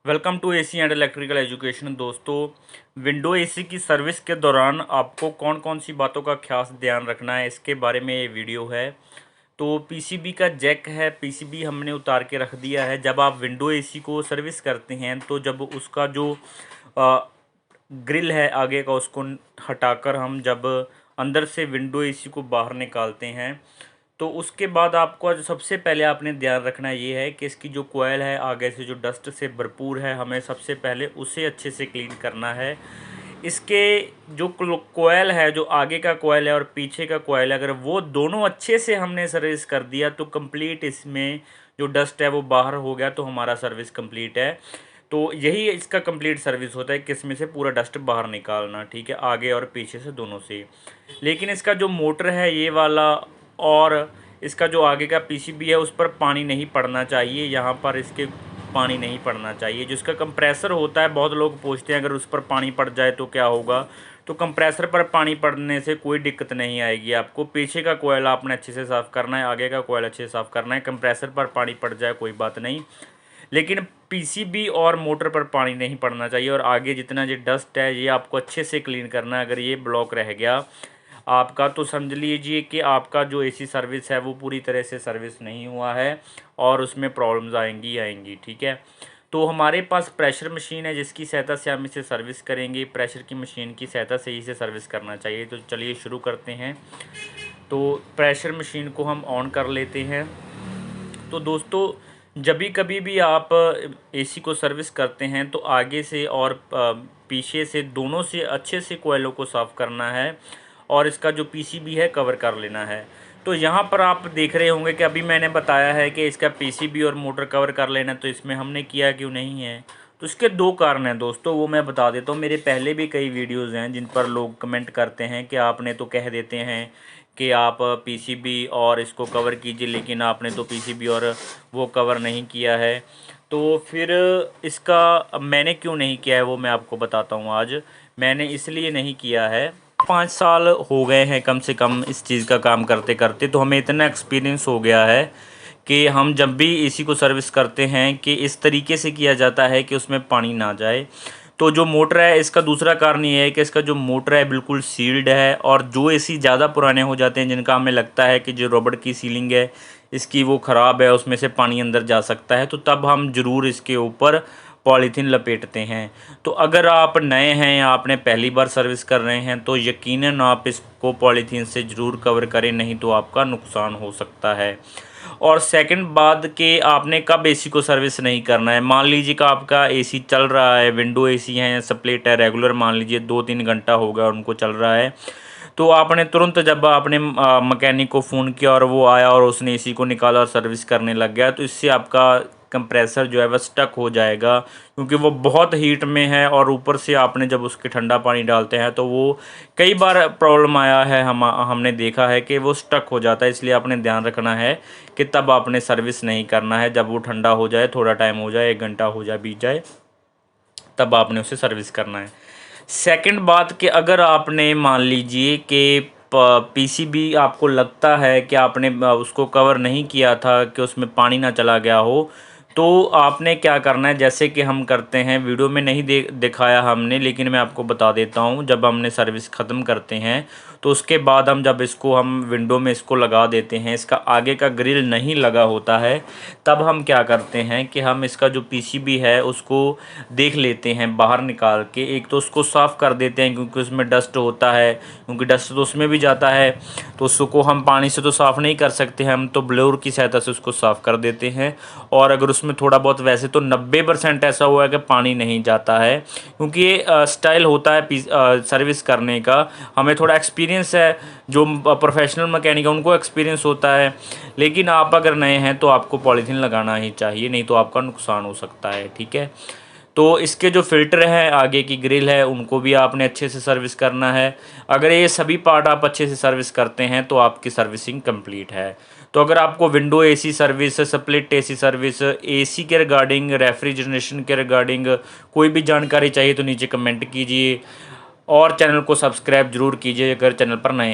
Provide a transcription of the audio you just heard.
Welcome to AC and electrical education. दोस्तों, window AC की service के दौरान आपको कौन कौन सी बातों का खास ध्यान रखना है, इसके बारे में ये वीडियो है। तो पीसीबी का जैक है, पीसीबी हमने उतार के रख दिया है। जब आप विंडो एसी को सर्विस करते हैं तो जब उसका जो ग्रिल है आगे का, उसको हटाकर हम जब अंदर से विंडो एसी को बाहर निकालते हैं तो उसके बाद आपको जो सबसे पहले आपने ध्यान रखना ये है कि इसकी जो कोयल है आगे से जो डस्ट से भरपूर है, हमें सबसे पहले उसे अच्छे से क्लीन करना है। इसके जो कोयल है, जो आगे का कोयल है और पीछे का कोयल है, अगर वो दोनों अच्छे से हमने सर्विस कर दिया तो कंप्लीट इसमें जो डस्ट है वो बाहर हो गया, तो हमारा सर्विस कंप्लीट है। तो यही इसका कंप्लीट सर्विस होता है कि इसमें से पूरा डस्ट बाहर निकालना, ठीक है, आगे और पीछे से दोनों से। लेकिन इसका जो मोटर है ये वाला और इसका जो आगे का पीसीबी है उस पर पानी नहीं पड़ना चाहिए, यहाँ पर इसके पानी नहीं पड़ना चाहिए। जो इसका कंप्रेसर होता है, बहुत लोग पूछते हैं अगर उस पर पानी पड़ जाए तो क्या होगा। तो कंप्रेसर पर पानी पड़ने से कोई दिक्कत नहीं आएगी आपको। पीछे का कोयल आपने अच्छे से साफ़ करना है, आगे का कोयल अच्छे से साफ़ करना है। कंप्रेसर पर पानी पड़ जाए कोई बात नहीं, लेकिन पीसीबी और मोटर पर पानी नहीं पड़ना चाहिए। और आगे जितना ये डस्ट है ये आपको अच्छे से क्लीन करना है। अगर ये ब्लॉक रह गया आपका तो समझ लीजिए कि आपका जो एसी सर्विस है वो पूरी तरह से सर्विस नहीं हुआ है और उसमें प्रॉब्लम्स आएंगी, ठीक है। तो हमारे पास प्रेशर मशीन है जिसकी सहायता से हम इसे सर्विस करेंगे। प्रेशर की मशीन की सहायता से इसे सर्विस करना चाहिए। तो चलिए शुरू करते हैं। तो प्रेशर मशीन को हम ऑन कर लेते हैं। तो दोस्तों, जब भी कभी भी आप एसी को सर्विस करते हैं तो आगे से और पीछे से दोनों से अच्छे से कोयलों को साफ़ करना है और इसका जो पीसीबी है कवर कर लेना है। तो यहाँ पर आप देख रहे होंगे कि अभी मैंने बताया है कि इसका पीसीबी और मोटर कवर कर लेना, तो इसमें हमने किया क्यों नहीं है। तो इसके दो कारण हैं दोस्तों, वो मैं बता देता हूँ। मेरे पहले भी कई वीडियोज़ हैं जिन पर लोग कमेंट करते हैं कि आपने तो कह देते हैं कि आप पीसीबी और इसको कवर कीजिए, लेकिन आपने तो पीसीबी और वो कवर नहीं किया है। तो फिर इसका मैंने क्यों नहीं किया है वो मैं आपको बताता हूँ आज। मैंने इसलिए नहीं किया है, 5 साल हो गए हैं कम से कम इस चीज़ का काम करते करते, तो हमें इतना एक्सपीरियंस हो गया है कि हम जब भी एसी को सर्विस करते हैं कि इस तरीके से किया जाता है कि उसमें पानी ना जाए। तो जो मोटर है, इसका दूसरा कारण ये है कि इसका जो मोटर है बिल्कुल सील्ड है। और जो एसी ज़्यादा पुराने हो जाते हैं, जिनका हमें लगता है कि जो रबड़ की सीलिंग है इसकी वो ख़राब है, उसमें से पानी अंदर जा सकता है, तो तब हम ज़रूर इसके ऊपर पॉलीथीन लपेटते हैं। तो अगर आप नए हैं या आपने पहली बार सर्विस कर रहे हैं तो यकीनन आप इसको पॉलीथीन से ज़रूर कवर करें, नहीं तो आपका नुकसान हो सकता है। और सेकंड बात कि आपने कब एसी को सर्विस नहीं करना है। मान लीजिए कि आपका एसी चल रहा है, विंडो एसी है या स्प्लिट है, रेगुलर मान लीजिए 2-3 घंटा हो गया उनको चल रहा है, तो आपने तुरंत जब आपने मैकेनिक को फ़ोन किया और वो आया और उसने एसी को निकाला और सर्विस करने लग गया, तो इससे आपका कंप्रेसर जो है वह स्टक हो जाएगा, क्योंकि वो बहुत हीट में है। और ऊपर से आपने जब उसके ठंडा पानी डालते हैं तो वो कई बार प्रॉब्लम आया है, हमने देखा है कि वो स्टक हो जाता है। इसलिए आपने ध्यान रखना है कि तब आपने सर्विस नहीं करना है। जब वो ठंडा हो जाए, थोड़ा टाइम हो जाए, 1 घंटा हो जाए, बीत जाए, तब आपने उसे सर्विस करना है। सेकंड बात कि अगर आपने मान लीजिए कि पीसीबी आपको लगता है कि आपने उसको कवर नहीं किया था कि उसमें पानी ना चला गया हो, तो आपने क्या करना है, जैसे कि हम करते हैं, वीडियो में नहीं दिखाया हमने, लेकिन मैं आपको बता देता हूँ। जब हमने सर्विस ख़त्म करते हैं तो उसके बाद जब इसको हम विंडो में इसको लगा देते हैं, इसका आगे का ग्रिल नहीं लगा होता है, तब हम क्या करते हैं कि हम इसका जो पीसीबी है उसको देख लेते हैं बाहर निकाल के। एक तो उसको साफ़ कर देते हैं क्योंकि उसमें डस्ट होता है, क्योंकि डस्ट तो उसमें भी जाता है, तो उसको हम पानी से तो साफ़ नहीं कर सकते हैं, हम तो ब्लोअर की सहायता से उसको साफ़ कर देते हैं। और अगर उसमें थोड़ा बहुत, वैसे तो 90% ऐसा हुआ है कि पानी नहीं जाता है, क्योंकि ये स्टाइल होता है सर्विस करने का। हमें थोड़ा एक्सपीरियंस है, जो प्रोफेशनल मैकेनिक है उनको एक्सपीरियंस होता है, लेकिन आप अगर नए हैं तो आपको पॉलीथीन लगाना ही चाहिए, नहीं तो आपका नुकसान हो सकता है, ठीक है। तो इसके जो फ़िल्टर हैं, आगे की ग्रिल है, उनको भी आपने अच्छे से सर्विस करना है। अगर ये सभी पार्ट आप अच्छे से सर्विस करते हैं तो आपकी सर्विसिंग कंप्लीट है। तो अगर आपको window AC service, split AC service, AC के रिगार्डिंग, रेफ्रिजरेशन के रिगार्डिंग कोई भी जानकारी चाहिए तो नीचे कमेंट कीजिए और चैनल को सब्सक्राइब ज़रूर कीजिए अगर चैनल पर नए